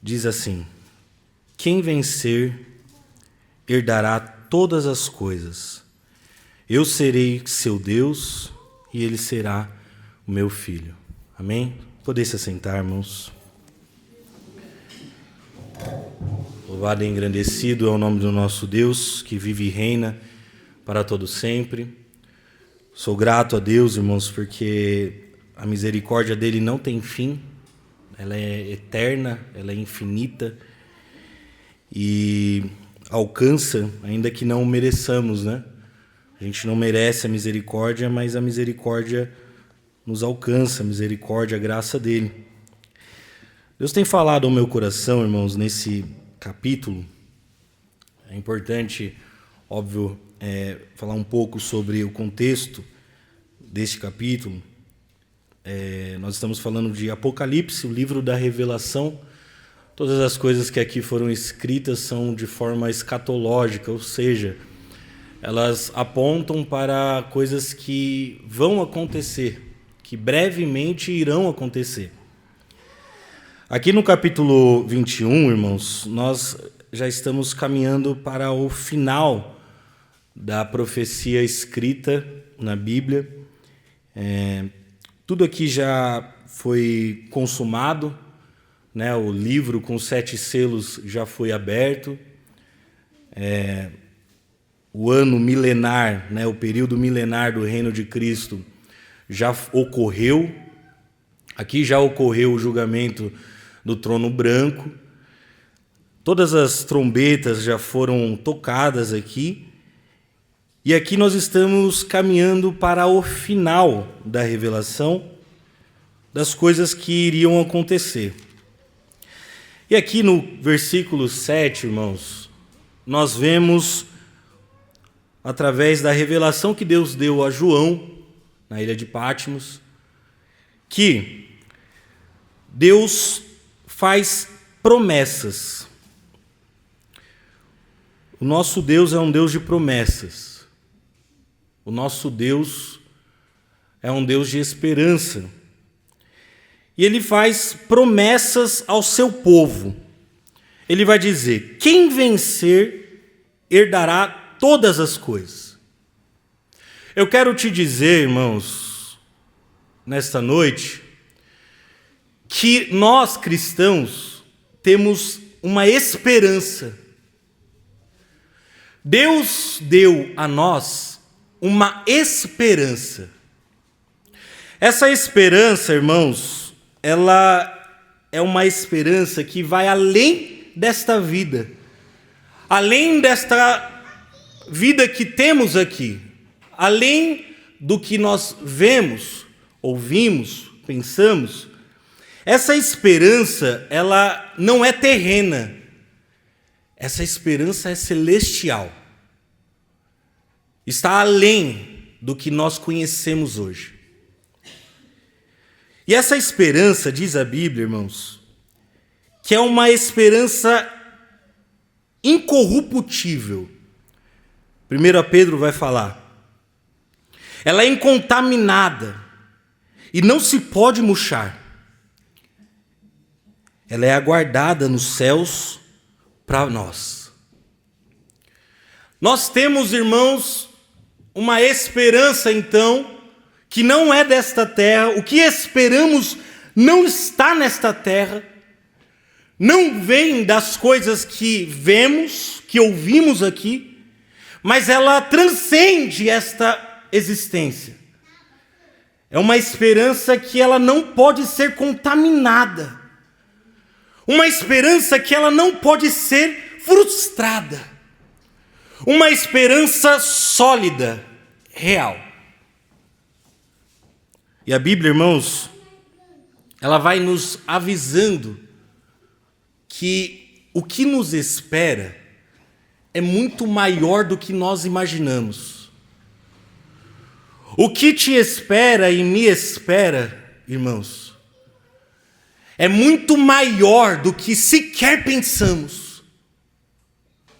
diz assim: quem vencer herdará todas as coisas. Eu serei seu Deus e ele será o meu filho. Amém? Poder se assentar, irmãos. Louvado e engrandecido é o nome do nosso Deus, que vive e reina para todo sempre. Sou grato a Deus, irmãos, porque a misericórdia dele não tem fim. Ela é eterna, ela é infinita e alcança, ainda que não mereçamos, né? A gente não merece a misericórdia, mas a misericórdia nos alcança, a misericórdia, a graça dele. Deus tem falado ao meu coração, irmãos, nesse capítulo. É importante, óbvio, falar um pouco sobre o contexto deste capítulo. Nós estamos falando de Apocalipse, o livro da revelação. Todas as coisas que aqui foram escritas são de forma escatológica, ou seja, elas apontam para coisas que vão acontecer, que brevemente irão acontecer. Aqui no capítulo 21, irmãos, nós já estamos caminhando para o final da profecia escrita na Bíblia. Tudo aqui já foi consumado, né? O livro com 7 selos já foi aberto. O ano milenar, né? O período milenar do reino de Cristo já ocorreu. Aqui já ocorreu o julgamento do trono branco. Todas as trombetas já foram tocadas aqui. E aqui nós estamos caminhando para o final da revelação das coisas que iriam acontecer. E aqui no versículo 7, irmãos, nós vemos, através da revelação que Deus deu a João, na ilha de Patmos, que Deus faz promessas. O nosso Deus é um Deus de promessas. O nosso Deus é um Deus de esperança. E ele faz promessas ao seu povo. Ele vai dizer: quem vencer herdará todas as coisas. Eu quero te dizer, irmãos, nesta noite, que nós cristãos temos uma esperança. Deus deu a nós uma esperança. Essa esperança, irmãos, ela é uma esperança que vai além desta vida, além desta vida que temos aqui, além do que nós vemos, ouvimos, pensamos. Essa esperança, ela não é terrena. Essa esperança é celestial. Está além do que nós conhecemos hoje. E essa esperança, diz a Bíblia, irmãos, que é uma esperança incorruptível. 1 Pedro vai falar. Ela é incontaminada e não se pode murchar. Ela é aguardada nos céus para nós. Nós temos, irmãos, uma esperança, então, que não é desta terra. O que esperamos não está nesta terra, não vem das coisas que vemos, que ouvimos aqui, mas ela transcende esta existência. É uma esperança que ela não pode ser contaminada. Uma esperança que ela não pode ser frustrada. Uma esperança sólida, real. E a Bíblia, irmãos, ela vai nos avisando que o que nos espera é muito maior do que nós imaginamos. O que te espera e me espera, irmãos, é muito maior do que sequer pensamos.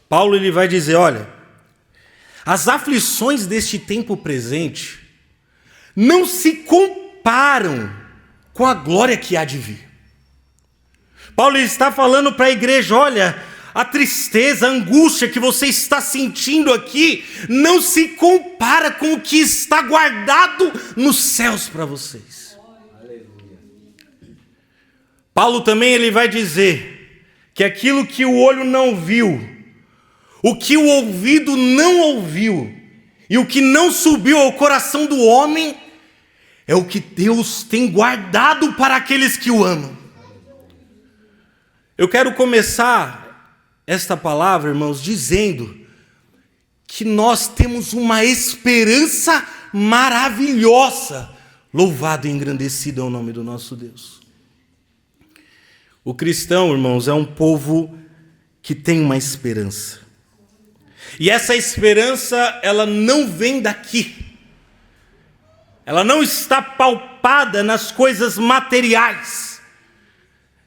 Paulo ele vai dizer, olha, as aflições deste tempo presente não se comparam com a glória que há de vir. Paulo está falando para a igreja: olha, a tristeza, a angústia que você está sentindo aqui não se compara com o que está guardado nos céus para vocês. Paulo também ele vai dizer que aquilo que o olho não viu, o que o ouvido não ouviu e o que não subiu ao coração do homem é o que Deus tem guardado para aqueles que o amam. Eu quero começar esta palavra, irmãos, dizendo que nós temos uma esperança maravilhosa. Louvado e engrandecido é o nome do nosso Deus. O cristão, irmãos, é um povo que tem uma esperança. E essa esperança, ela não vem daqui. Ela não está palpada nas coisas materiais.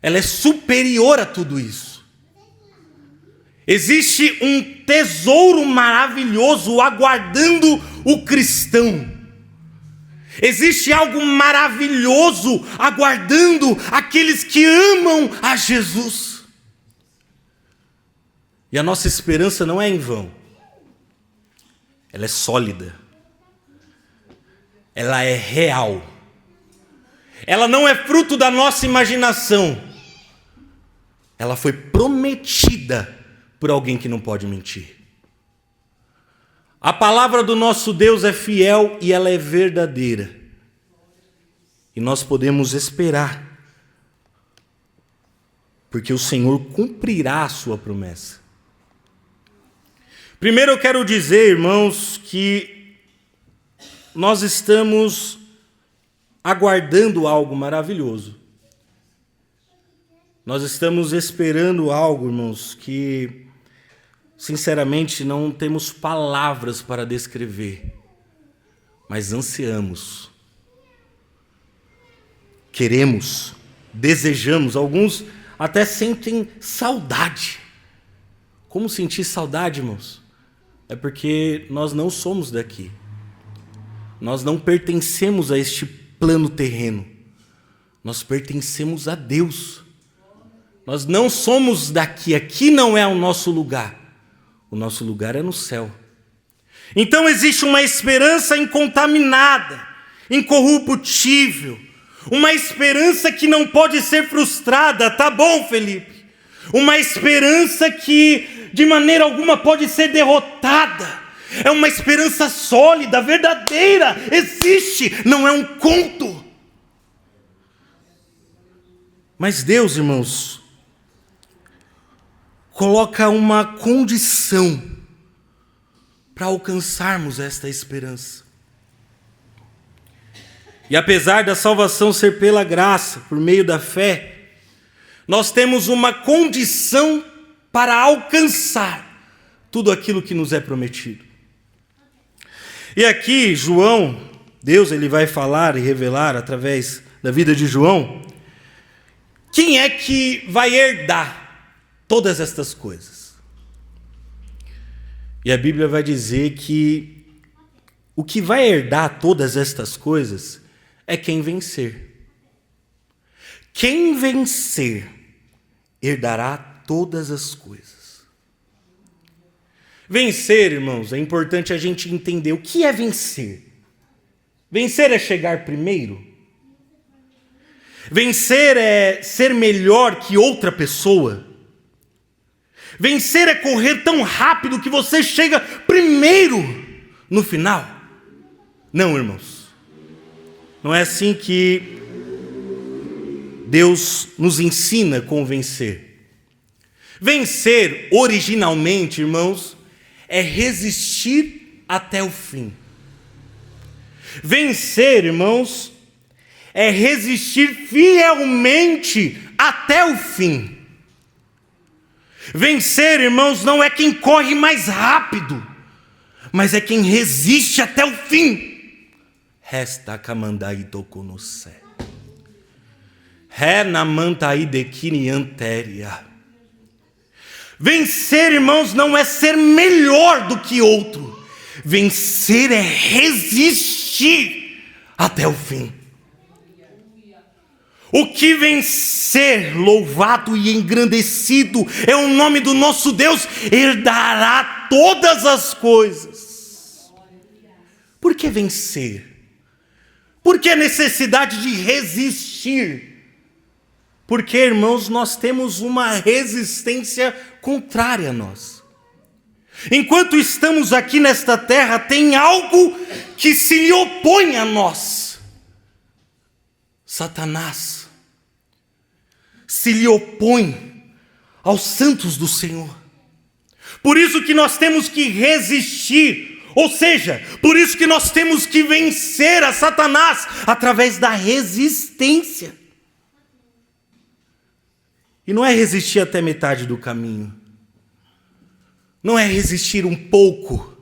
Ela é superior a tudo isso. Existe um tesouro maravilhoso aguardando o cristão. Existe algo maravilhoso aguardando aqueles que amam a Jesus. E a nossa esperança não é em vão. Ela é sólida. Ela é real. Ela não é fruto da nossa imaginação. Ela foi prometida por alguém que não pode mentir. A palavra do nosso Deus é fiel e ela é verdadeira. E nós podemos esperar, porque o Senhor cumprirá a sua promessa. Primeiro eu quero dizer, irmãos, que nós estamos aguardando algo maravilhoso. Nós estamos esperando algo, irmãos, que sinceramente não temos palavras para descrever, mas ansiamos, queremos, desejamos. Alguns até sentem saudade. Como sentir saudade, irmãos? É porque nós não somos daqui. Nós não pertencemos a este plano terreno. Nós pertencemos a Deus. Nós não somos daqui. Aqui não é o nosso lugar. O nosso lugar é no céu. Então existe uma esperança incontaminada, incorruptível. Uma esperança que não pode ser frustrada. Tá bom, Felipe? Uma esperança que de maneira alguma pode ser derrotada. É uma esperança sólida, verdadeira, existe, não é um conto. Mas Deus, irmãos, coloca uma condição para alcançarmos esta esperança. E apesar da salvação ser pela graça, por meio da fé, nós temos uma condição para alcançar tudo aquilo que nos é prometido. E aqui, João, Deus ele vai falar e revelar através da vida de João, quem é que vai herdar todas estas coisas. E a Bíblia vai dizer que o que vai herdar todas estas coisas é quem vencer. Quem vencer herdará todas as coisas. Vencer, irmãos, é importante a gente entender o que é vencer. Vencer é chegar primeiro. Vencer é ser melhor que outra pessoa. Vencer é correr tão rápido que você chega primeiro no final. Não, irmãos. Não é assim que Deus nos ensina com vencer. Vencer, originalmente, irmãos, é resistir até o fim. Vencer, irmãos, é resistir fielmente até o fim. Vencer, irmãos, não é quem corre mais rápido, mas é quem resiste até o fim. Resta camandai tocou no céu. Renamantai de quiniantéria. Vencer, irmãos, não é ser melhor do que outro. Vencer é resistir até o fim. O que vencer, louvado e engrandecido é o nome do nosso Deus, herdará todas as coisas. Por que vencer? Por que a necessidade de resistir? Porque, irmãos, nós temos uma resistência contrária a nós. Enquanto estamos aqui nesta terra, tem algo que se lhe opõe a nós. Satanás se lhe opõe aos santos do Senhor. Por isso que nós temos que resistir, ou seja, por isso que nós temos que vencer a Satanás através da resistência. E não é resistir até metade do caminho. Não é resistir um pouco,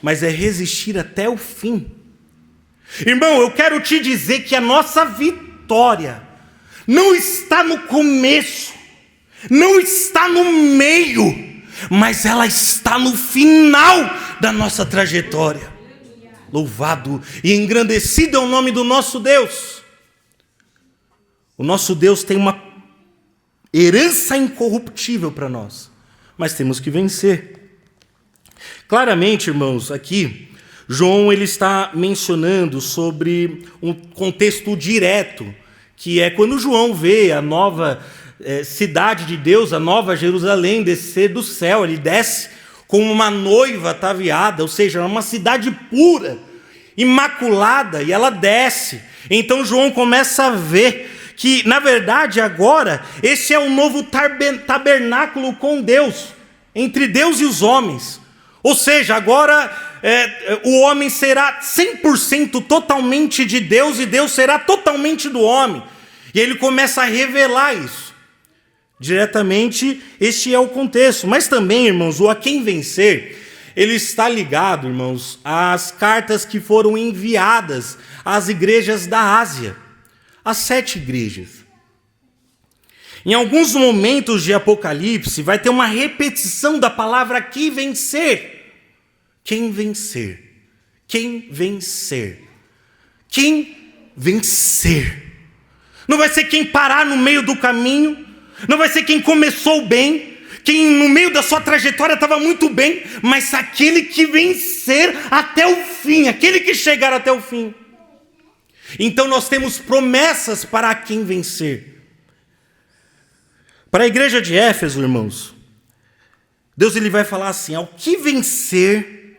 mas é resistir até o fim. Irmão, eu quero te dizer que a nossa vitória não está no começo, não está no meio, mas ela está no final da nossa trajetória. Louvado e engrandecido é o nome do nosso Deus. O nosso Deus tem uma herança incorruptível para nós, mas temos que vencer. Claramente, irmãos, aqui João ele está mencionando sobre um contexto direto, que é quando João vê a nova cidade de Deus, a nova Jerusalém descer do céu. Ele desce como uma noiva ataviada, ou seja, uma cidade pura, imaculada, e ela desce. Então João começa a ver que, na verdade, agora, esse é o novo tabernáculo com Deus, entre Deus e os homens. Ou seja, agora o homem será 100% totalmente de Deus e Deus será totalmente do homem. E ele começa a revelar isso. Diretamente, este é o contexto. Mas também, irmãos, o a quem vencer, ele está ligado, irmãos, às cartas que foram enviadas às igrejas da Ásia. As 7 igrejas. Em alguns momentos de Apocalipse, vai ter uma repetição da palavra aqui vencer. Quem vencer? Quem vencer? Quem vencer? Não vai ser quem parar no meio do caminho, não vai ser quem começou bem, quem no meio da sua trajetória estava muito bem, mas aquele que vencer até o fim, aquele que chegar até o fim. Então nós temos promessas para quem vencer. Para a igreja de Éfeso, irmãos, Deus ele vai falar assim: ao que vencer,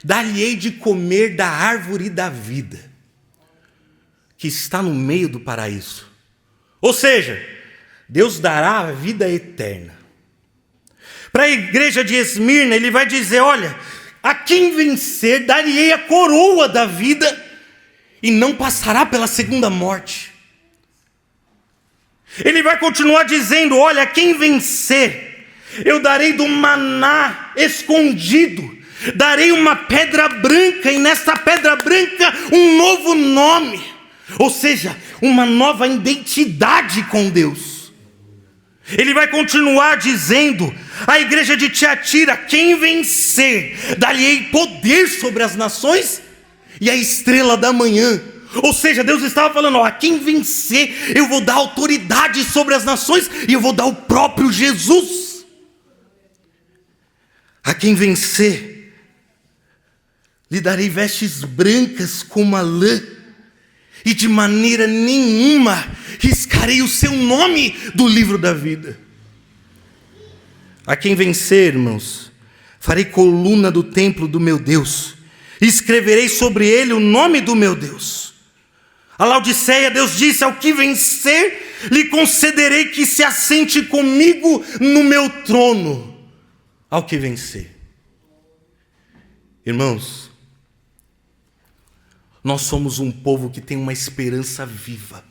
dar-lhe-ei de comer da árvore da vida, que está no meio do paraíso. Ou seja, Deus dará a vida eterna. Para a igreja de Esmirna, ele vai dizer: olha, a quem vencer, dar-lhe-ei a coroa da vida, e não passará pela segunda morte. Ele vai continuar dizendo: olha, a quem vencer, eu darei do maná escondido, darei uma pedra branca, e nessa pedra branca um novo nome, ou seja, uma nova identidade com Deus. Ele vai continuar dizendo à igreja de Tiatira: quem vencer, dar-lhe-ei poder sobre as nações e a estrela da manhã. Ou seja, Deus estava falando: ó, a quem vencer, eu vou dar autoridade sobre as nações e eu vou dar o próprio Jesus. A quem vencer, lhe darei vestes brancas como a lã, e de maneira nenhuma riscarei o seu nome do livro da vida. A quem vencer, irmãos, farei coluna do templo do meu Deus, e escreverei sobre ele o nome do meu Deus. A Laodiceia, Deus disse: ao que vencer, lhe concederei que se assente comigo no meu trono. Ao que vencer. Irmãos, nós somos um povo que tem uma esperança viva.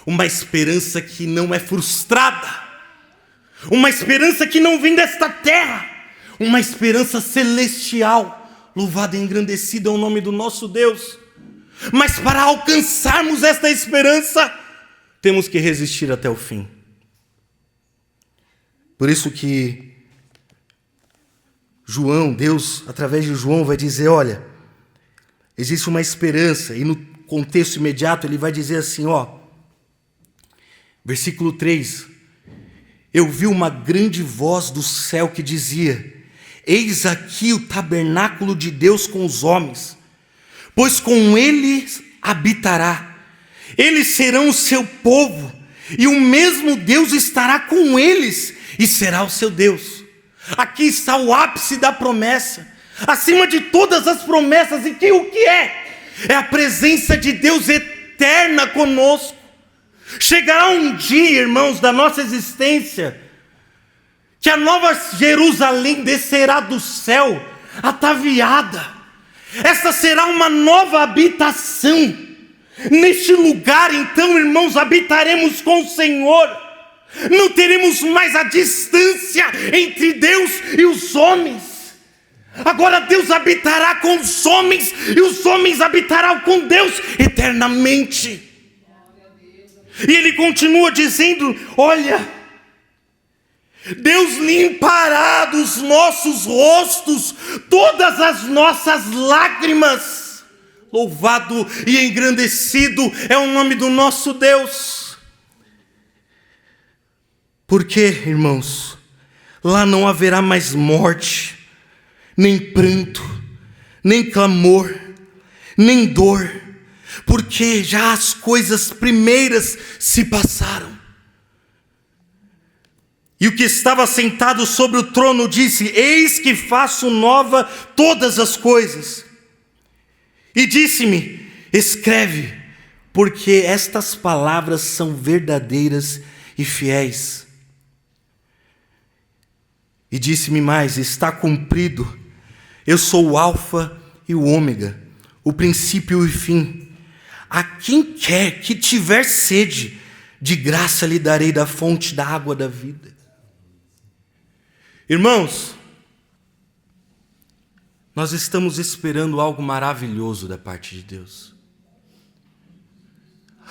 Uma esperança que não é frustrada. Uma esperança que não vem desta terra. Uma esperança celestial. Louvado e engrandecido é o nome do nosso Deus. Mas para alcançarmos esta esperança, temos que resistir até o fim. Por isso que João, Deus, através de João, vai dizer: olha, existe uma esperança, e no contexto imediato, ele vai dizer assim, versículo 3, eu vi uma grande voz do céu que dizia, eis aqui o tabernáculo de Deus com os homens, pois com eles habitará, eles serão o seu povo, e o mesmo Deus estará com eles, e será o seu Deus. Aqui está o ápice da promessa, acima de todas as promessas, e que o que é? É a presença de Deus eterna conosco. Chegará um dia, irmãos, da nossa existência, que a nova Jerusalém descerá do céu, ataviada. Esta será uma nova habitação. Neste lugar, então, irmãos, habitaremos com o Senhor. Não teremos mais a distância entre Deus e os homens. Agora Deus habitará com os homens, e os homens habitarão com Deus eternamente. E ele continua dizendo, olha, Deus limpará dos nossos rostos todas as nossas lágrimas. Louvado e engrandecido é o nome do nosso Deus. Porque, irmãos, lá não haverá mais morte, nem pranto, nem clamor, nem dor, porque já as coisas primeiras se passaram. E o que estava sentado sobre o trono disse, eis que faço nova todas as coisas. E disse-me, escreve, porque estas palavras são verdadeiras e fiéis. E disse-me mais, está cumprido, eu sou o alfa e o ômega, o princípio e o fim. A quem quer que tiver sede, de graça lhe darei da fonte da água da vida. Irmãos, nós estamos esperando algo maravilhoso da parte de Deus.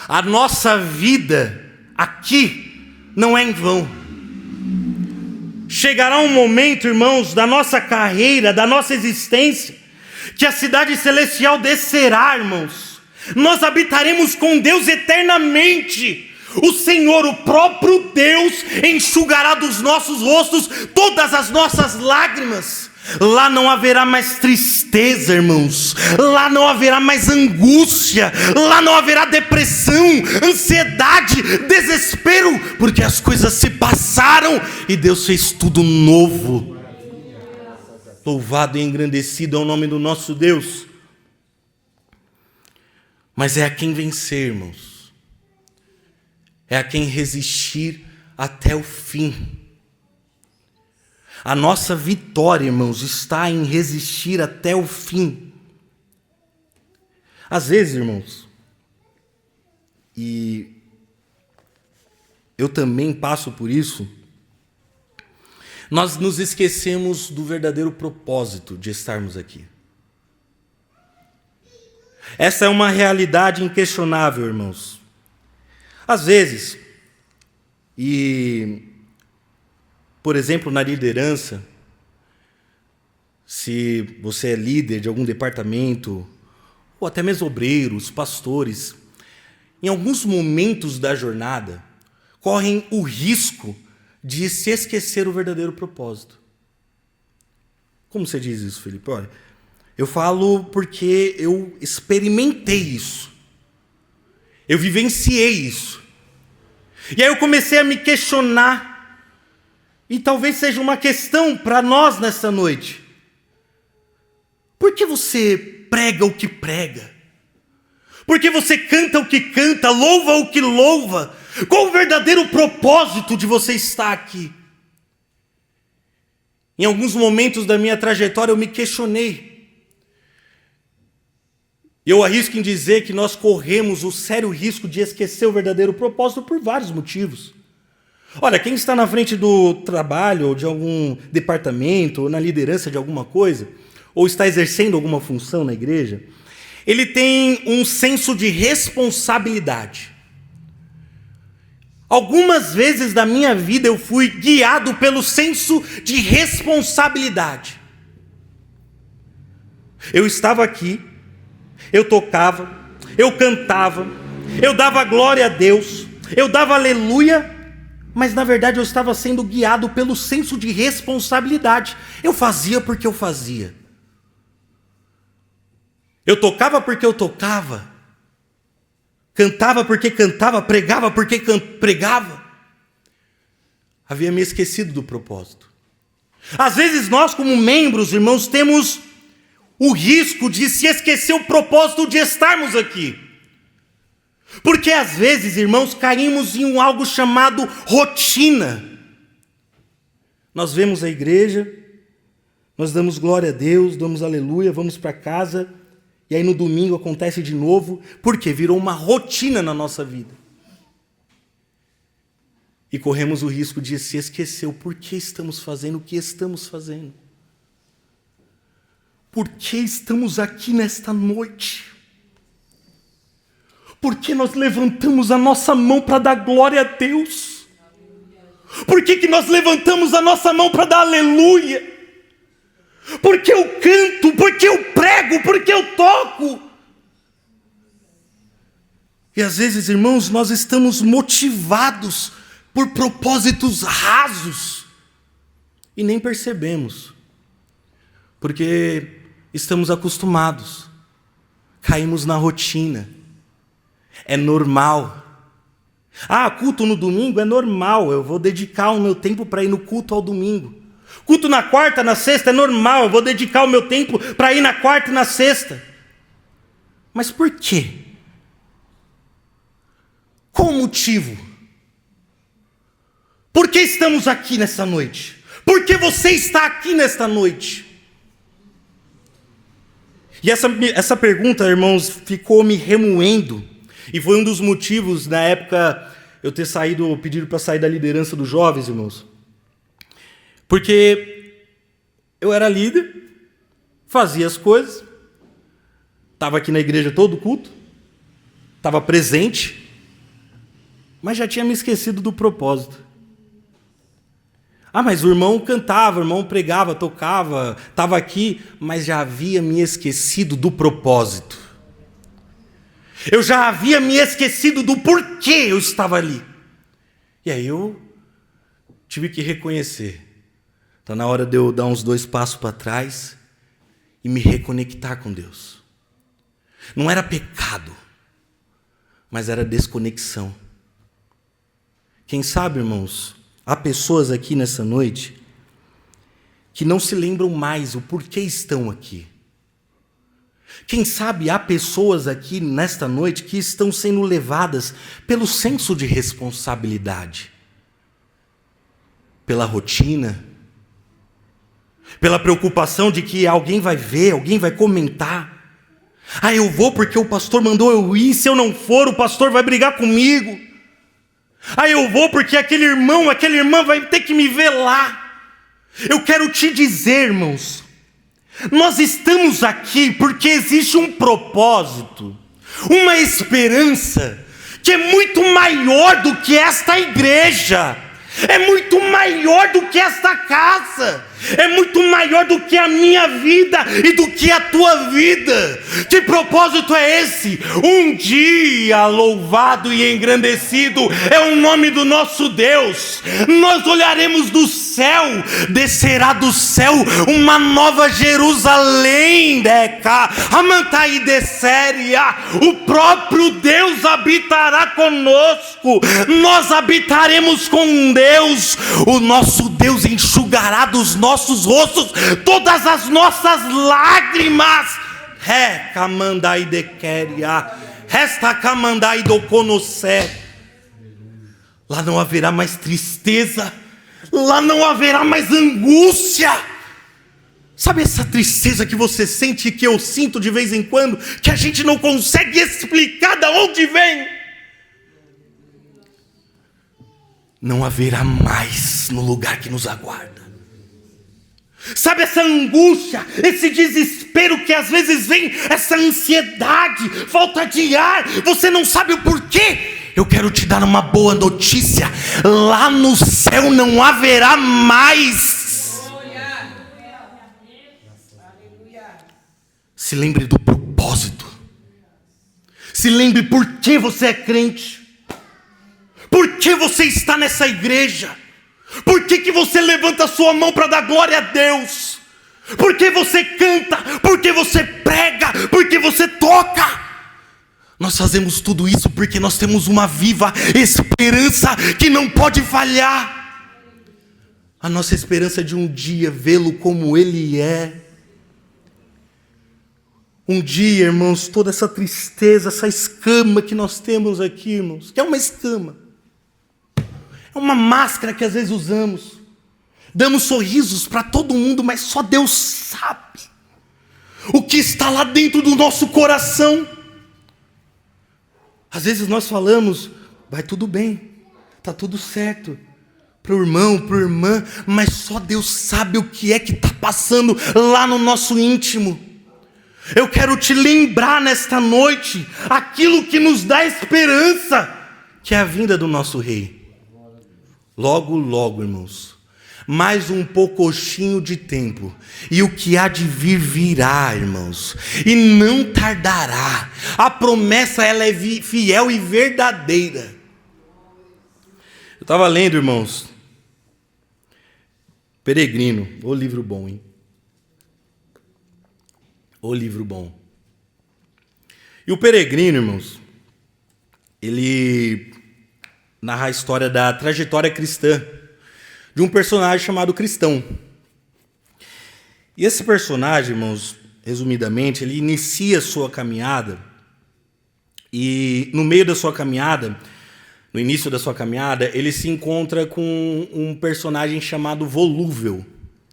A nossa vida aqui não é em vão. Chegará um momento, irmãos, da nossa carreira, da nossa existência, que a cidade celestial descerá, irmãos. Nós habitaremos com Deus eternamente. O Senhor, o próprio Deus, enxugará dos nossos rostos todas as nossas lágrimas. Lá não haverá mais tristeza, irmãos. Lá não haverá mais angústia. Lá não haverá depressão, ansiedade, desespero, porque as coisas se passaram e Deus fez tudo novo. Louvado e engrandecido é o nome do nosso Deus. Mas é a quem vencer, irmãos. É a quem resistir até o fim. A nossa vitória, irmãos, está em resistir até o fim. Às vezes, irmãos, e eu também passo por isso, nós nos esquecemos do verdadeiro propósito de estarmos aqui. Essa é uma realidade inquestionável, irmãos. Às vezes, por exemplo, na liderança, se você é líder de algum departamento, ou até mesmo obreiros, pastores, em alguns momentos da jornada, correm o risco de se esquecer o verdadeiro propósito. Como você diz isso, Felipe? Olha, eu falo porque eu experimentei isso. Eu vivenciei isso. E aí eu comecei a me questionar. E talvez seja uma questão para nós nessa noite. Por que você prega o que prega? Por que você canta o que canta, louva o que louva? Qual o verdadeiro propósito de você estar aqui? Em alguns momentos da minha trajetória eu me questionei. Eu arrisco em dizer que nós corremos o sério risco de esquecer o verdadeiro propósito por vários motivos. Olha, quem está na frente do trabalho, ou de algum departamento, ou na liderança de alguma coisa, ou está exercendo alguma função na igreja, ele tem um senso de responsabilidade. Algumas vezes da minha vida eu fui guiado pelo senso de responsabilidade. Eu estava aqui, eu tocava, eu cantava, eu dava glória a Deus, eu dava aleluia, mas na verdade eu estava sendo guiado pelo senso de responsabilidade. Eu fazia porque eu fazia. Eu tocava porque eu tocava. Cantava porque cantava, pregava porque pregava. Havia me esquecido do propósito. Às vezes nós, como membros, irmãos, temos o risco de se esquecer o propósito de estarmos aqui. Porque às vezes, irmãos, caímos em algo chamado rotina. Nós vemos a igreja, nós damos glória a Deus, damos aleluia, vamos para casa, e aí no domingo acontece de novo, porque virou uma rotina na nossa vida. E corremos o risco de se esquecer o porquê estamos fazendo o que estamos fazendo. Por que estamos aqui nesta noite? Por que nós levantamos a nossa mão para dar glória a Deus? Por que nós levantamos a nossa mão para dar aleluia? Por que eu canto? Por que eu prego? Por que eu toco? E às vezes, irmãos, nós estamos motivados por propósitos rasos e nem percebemos, porque estamos acostumados, caímos na rotina, é normal. Culto no domingo é normal, eu vou dedicar o meu tempo para ir no culto ao domingo. Culto na quarta, na sexta é normal, eu vou dedicar o meu tempo para ir na quarta e na sexta. Mas por quê? Qual o motivo? Por que estamos aqui nessa noite? Por que você está aqui nesta noite? E essa pergunta, irmãos, ficou me remoendo. E foi um dos motivos, na época, eu ter pedido para sair da liderança dos jovens, irmãos. Porque eu era líder, fazia as coisas, estava aqui na igreja todo culto, estava presente, mas já tinha me esquecido do propósito. Mas o irmão cantava, o irmão pregava, tocava, estava aqui, mas já havia me esquecido do propósito. Eu já havia me esquecido do porquê eu estava ali. E aí eu tive que reconhecer. Está na hora de eu dar uns 2 passos para trás e me reconectar com Deus. Não era pecado, mas era desconexão. Quem sabe, irmãos, há pessoas aqui nessa noite que não se lembram mais o porquê estão aqui. Quem sabe há pessoas aqui nesta noite que estão sendo levadas pelo senso de responsabilidade, pela rotina, pela preocupação de que alguém vai ver, alguém vai comentar. Eu vou porque o pastor mandou eu ir, se eu não for, o pastor vai brigar comigo. Eu vou porque aquele irmão, aquela irmã vai ter que me ver lá. Eu quero te dizer, irmãos, nós estamos aqui porque existe um propósito, uma esperança que é muito maior do que esta igreja, é muito maior do que esta casa, é muito maior do que a minha vida e do que a tua vida. Que propósito é esse? Um dia louvado e engrandecido é o nome do nosso Deus. Nós olharemos do céu, descerá do céu uma nova Jerusalém, Deca, Amantai Desséria. O próprio Deus habitará conosco. Nós habitaremos com Deus. O nosso Deus enxugará dos nossos rostos todas as nossas lágrimas. Camandai de queria, resta camandai do conocer. Lá não haverá mais tristeza, lá não haverá mais angústia. Sabe essa tristeza que você sente, que eu sinto de vez em quando, que a gente não consegue explicar de onde vem? Não haverá mais no lugar que nos aguarda. Sabe essa angústia, esse desespero que às vezes vem, essa ansiedade, falta de ar, você não sabe o porquê? Eu quero te dar uma boa notícia: lá no céu não haverá mais. Se lembre do propósito. Se lembre por que você é crente. Por que você está nessa igreja? Por que você levanta a sua mão para dar glória a Deus? Por que você canta? Por que você prega? Por que você toca? Nós fazemos tudo isso porque nós temos uma viva esperança que não pode falhar. A nossa esperança de um dia vê-lo como Ele é. Um dia, irmãos, toda essa tristeza, essa escama que nós temos aqui, irmãos, que é uma escama, é uma máscara que às vezes usamos. Damos sorrisos para todo mundo, mas só Deus sabe o que está lá dentro do nosso coração. Às vezes nós falamos, vai tudo bem, está tudo certo, para o irmão, para a irmã, mas só Deus sabe o que é que está passando lá no nosso íntimo. Eu quero te lembrar nesta noite aquilo que nos dá esperança, que é a vinda do nosso Rei. Logo, logo, irmãos, mais um poucochinho de tempo, e o que há de vir virá, irmãos, e não tardará. A promessa, ela é fiel e verdadeira. Eu estava lendo, irmãos, Peregrino, ô livro bom, hein? O livro bom. E o Peregrino, irmãos, ele narra a história da trajetória cristã de um personagem chamado Cristão. E esse personagem, irmãos, resumidamente, ele inicia a sua caminhada e no meio da sua caminhada, no início da sua caminhada, ele se encontra com um personagem chamado Volúvel,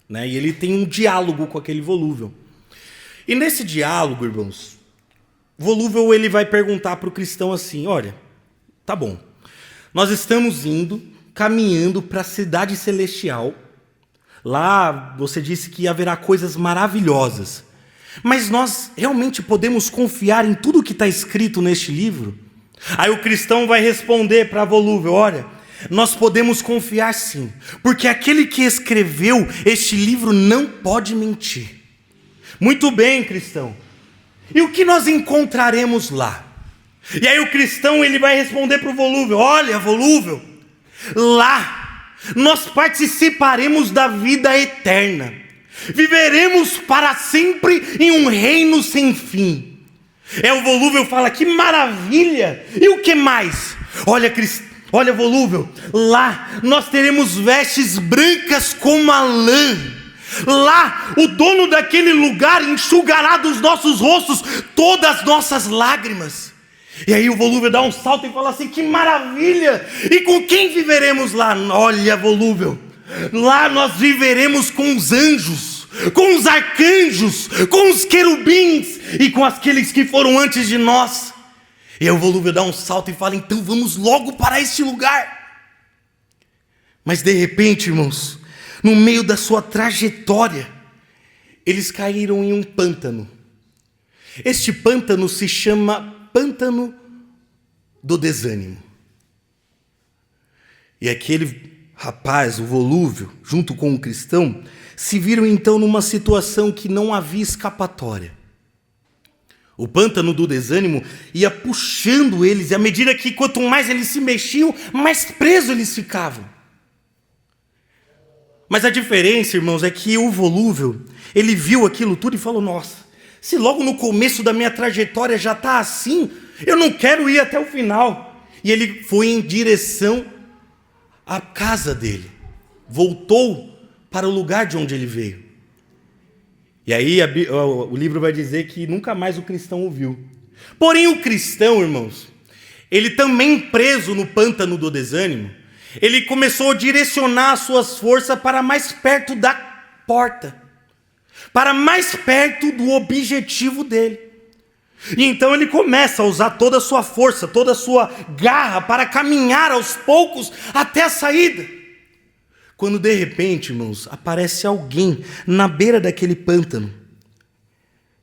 né? E ele tem um diálogo com aquele Volúvel. E nesse diálogo, irmãos, Volúvel ele vai perguntar para o Cristão assim, olha, tá bom, nós estamos caminhando para a cidade celestial, lá você disse que haverá coisas maravilhosas, mas nós realmente podemos confiar em tudo que está escrito neste livro? Aí o Cristão vai responder para Volúvel, olha, nós podemos confiar sim, porque aquele que escreveu este livro não pode mentir. Muito bem, Cristão. E o que nós encontraremos lá? E aí o Cristão ele vai responder para o Volúvel, olha, Volúvel, lá nós participaremos da vida eterna. Viveremos para sempre em um reino sem fim. O Volúvel fala, que maravilha! E o que mais? Olha, Volúvel, lá nós teremos vestes brancas como a lã. Lá o dono daquele lugar enxugará dos nossos rostos todas as nossas lágrimas. E aí o Volúvel dá um salto e fala assim, que maravilha! E com quem viveremos lá? Olha, Volúvel, lá nós viveremos com os anjos, com os arcanjos, com os querubins e com aqueles que foram antes de nós. E aí o Volúvel dá um salto e fala, então vamos logo para este lugar. Mas de repente, irmãos, no meio da sua trajetória, eles caíram em um pântano. Este pântano se chama Pântano do Desânimo. E aquele rapaz, o Volúvel, junto com o Cristão, se viram então numa situação que não havia escapatória. O pântano do desânimo ia puxando eles, e à medida que quanto mais eles se mexiam, mais presos eles ficavam. Mas a diferença, irmãos, é que o Volúvel, ele viu aquilo tudo e falou, nossa, se logo no começo da minha trajetória já está assim, eu não quero ir até o final. E ele foi em direção à casa dele, voltou para o lugar de onde ele veio. E aí o livro vai dizer que nunca mais o Cristão o viu. Porém o Cristão, irmãos, ele também preso no pântano do desânimo, ele começou a direcionar as suas forças para mais perto da porta, para mais perto do objetivo dele. E então ele começa a usar toda a sua força, toda a sua garra para caminhar aos poucos até a saída. Quando de repente, irmãos, aparece alguém na beira daquele pântano.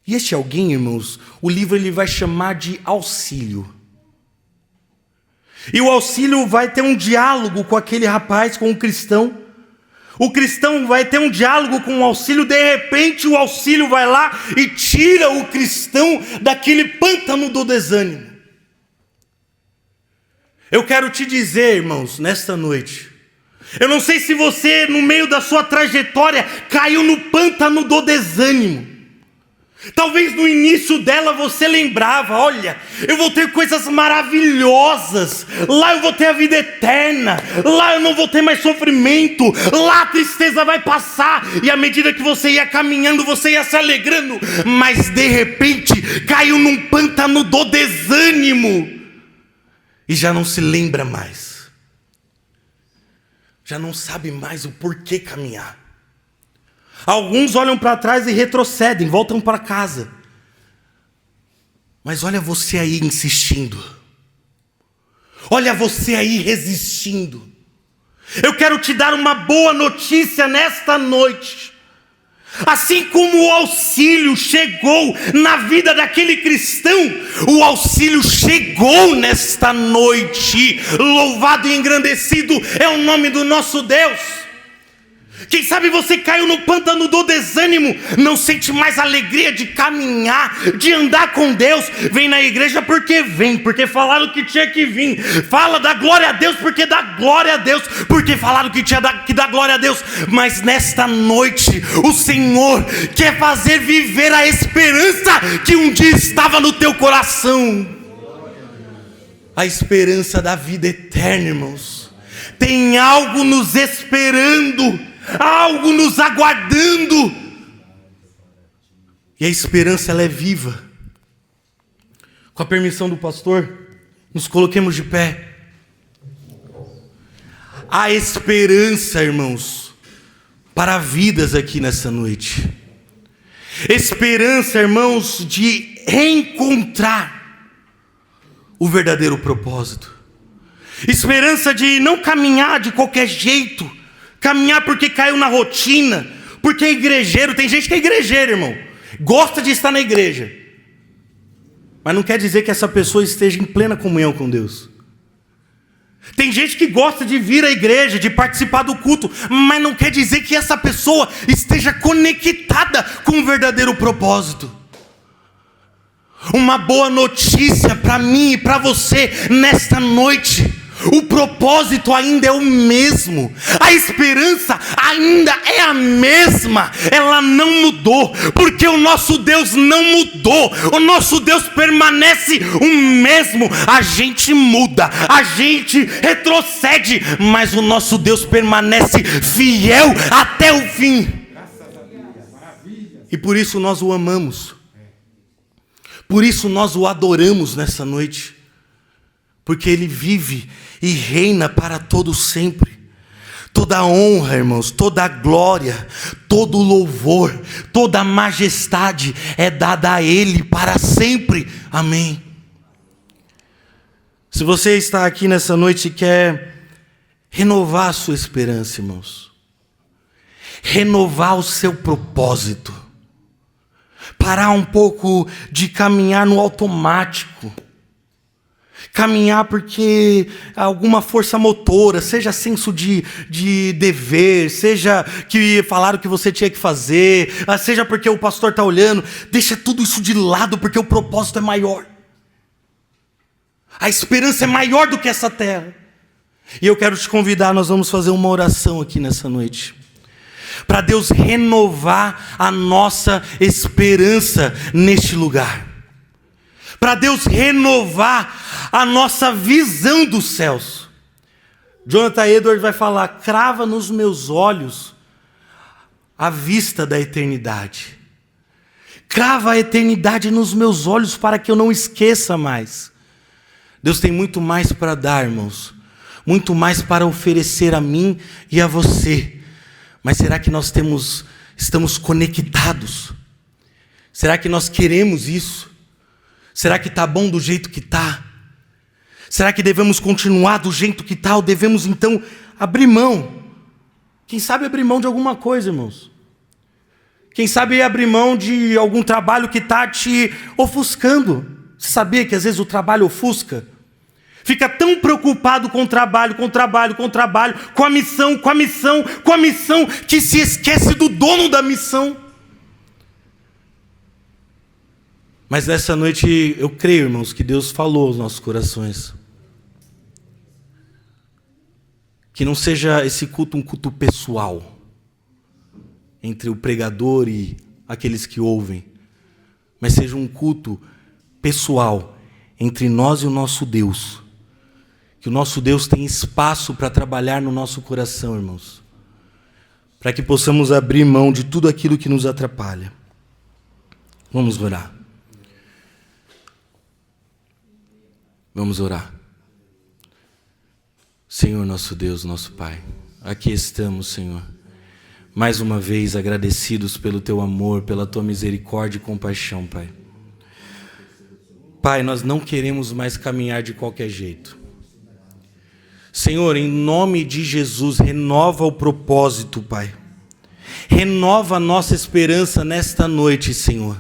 E este alguém, irmãos, o livro ele vai chamar de Auxílio. E o Auxílio vai ter um diálogo com aquele rapaz, com o Cristão. O Cristão vai ter um diálogo com o Auxílio. De repente o Auxílio vai lá e tira o Cristão daquele pântano do desânimo. Eu quero te dizer, irmãos, nesta noite, eu não sei se você, no meio da sua trajetória, caiu no pântano do desânimo. Talvez no início dela você lembrava, olha, eu vou ter coisas maravilhosas, lá eu vou ter a vida eterna, lá eu não vou ter mais sofrimento, lá a tristeza vai passar, e à medida que você ia caminhando, você ia se alegrando, mas de repente caiu num pântano do desânimo, e já não se lembra mais, já não sabe mais o porquê caminhar. Alguns olham para trás e retrocedem, voltam para casa. Mas olha você aí insistindo. Olha você aí resistindo. Eu quero te dar uma boa notícia nesta noite. Assim como o auxílio chegou na vida daquele cristão, o auxílio chegou nesta noite. Louvado e engrandecido é o nome do nosso Deus. Quem sabe você caiu no pântano do desânimo, não sente mais alegria de caminhar, de andar com Deus. Vem na igreja porque vem, porque falaram que tinha que vir. Fala da glória a Deus porque dá glória a Deus, porque falaram que tinha que dar glória a Deus. Mas nesta noite o Senhor quer fazer viver a esperança que um dia estava no teu coração. A esperança da vida eterna, irmãos. Tem algo nos esperando, algo nos aguardando, e a esperança ela é viva. Com a permissão do pastor, nos coloquemos de pé. Há esperança, irmãos, para vidas aqui nessa noite. Esperança, irmãos, de reencontrar o verdadeiro propósito. Esperança de não caminhar de qualquer jeito, caminhar porque caiu na rotina, porque é igrejeiro. Tem gente que é igrejeiro, irmão, gosta de estar na igreja, mas não quer dizer que essa pessoa esteja em plena comunhão com Deus. Tem gente que gosta de vir à igreja, de participar do culto, mas não quer dizer que essa pessoa esteja conectada com o verdadeiro propósito. Uma boa notícia para mim e para você nesta noite: o propósito ainda é o mesmo, a esperança ainda é a mesma, ela não mudou, porque o nosso Deus não mudou, o nosso Deus permanece o mesmo. A gente muda, a gente retrocede, mas o nosso Deus permanece fiel até o fim, e por isso nós o amamos, por isso nós o adoramos nessa noite, porque Ele vive e reina para todo sempre. Toda a honra, irmãos, toda a glória, todo o louvor, toda a majestade é dada a Ele para sempre. Amém. Se você está aqui nessa noite e quer renovar a sua esperança, irmãos, renovar o seu propósito, parar um pouco de caminhar no automático, caminhar porque alguma força motora, seja senso de dever, seja que falaram que você tinha que fazer, seja porque o pastor está olhando, deixa tudo isso de lado, porque o propósito é maior. A esperança é maior do que essa terra. E eu quero te convidar, nós vamos fazer uma oração aqui nessa noite, para Deus renovar a nossa esperança neste lugar, para Deus renovar a nossa visão dos céus. Jonathan Edwards vai falar: crava nos meus olhos a vista da eternidade. Crava a eternidade nos meus olhos para que eu não esqueça mais. Deus tem muito mais para dar, irmãos, muito mais para oferecer a mim e a você. Mas será que nós estamos conectados? Será que nós queremos isso? Será que está bom do jeito que está? Será que devemos continuar do jeito que está? Ou devemos então abrir mão? Quem sabe abrir mão de alguma coisa, irmãos? Quem sabe abrir mão de algum trabalho que está te ofuscando? Você sabia que às vezes o trabalho ofusca? Fica tão preocupado com o trabalho, com a missão, que se esquece do dono da missão. Mas nessa noite eu creio, irmãos, que Deus falou aos nossos corações. Que não seja esse culto um culto pessoal, entre o pregador e aqueles que ouvem, mas seja um culto pessoal entre nós e o nosso Deus. Que o nosso Deus tenha espaço para trabalhar no nosso coração, irmãos, para que possamos abrir mão de tudo aquilo que nos atrapalha. Vamos orar. Vamos orar. Senhor, nosso Deus, nosso Pai, aqui estamos, Senhor, mais uma vez agradecidos pelo Teu amor, pela Tua misericórdia e compaixão, Pai. Pai, nós não queremos mais caminhar de qualquer jeito. Senhor, em nome de Jesus, renova o propósito, Pai. Renova a nossa esperança nesta noite, Senhor.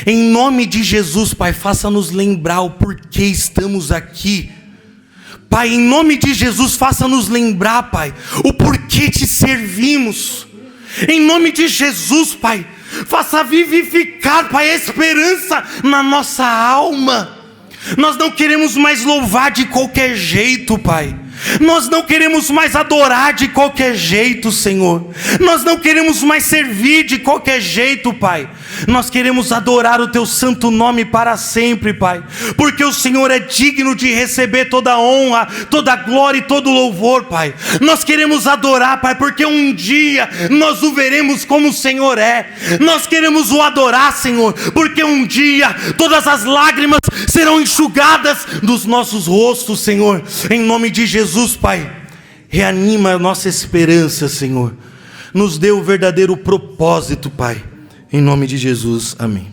Em nome de Jesus, Pai, faça-nos lembrar o porquê estamos aqui. Pai, em nome de Jesus, faça-nos lembrar, Pai, o porquê te servimos. Em nome de Jesus, Pai, faça vivificar, Pai, a esperança na nossa alma. Nós não queremos mais louvar de qualquer jeito, Pai. Nós não queremos mais adorar de qualquer jeito, Senhor. Nós não queremos mais servir de qualquer jeito, Pai. Nós queremos adorar o Teu santo nome para sempre, Pai. Porque o Senhor é digno de receber toda a honra, toda a glória e todo o louvor, Pai. Nós queremos adorar, Pai, porque um dia nós o veremos como o Senhor é. Nós queremos o adorar, Senhor, porque um dia todas as lágrimas serão enxugadas dos nossos rostos, Senhor. Em nome de Jesus, Pai, reanima a nossa esperança, Senhor. Nos dê o verdadeiro propósito, Pai. Em nome de Jesus, amém.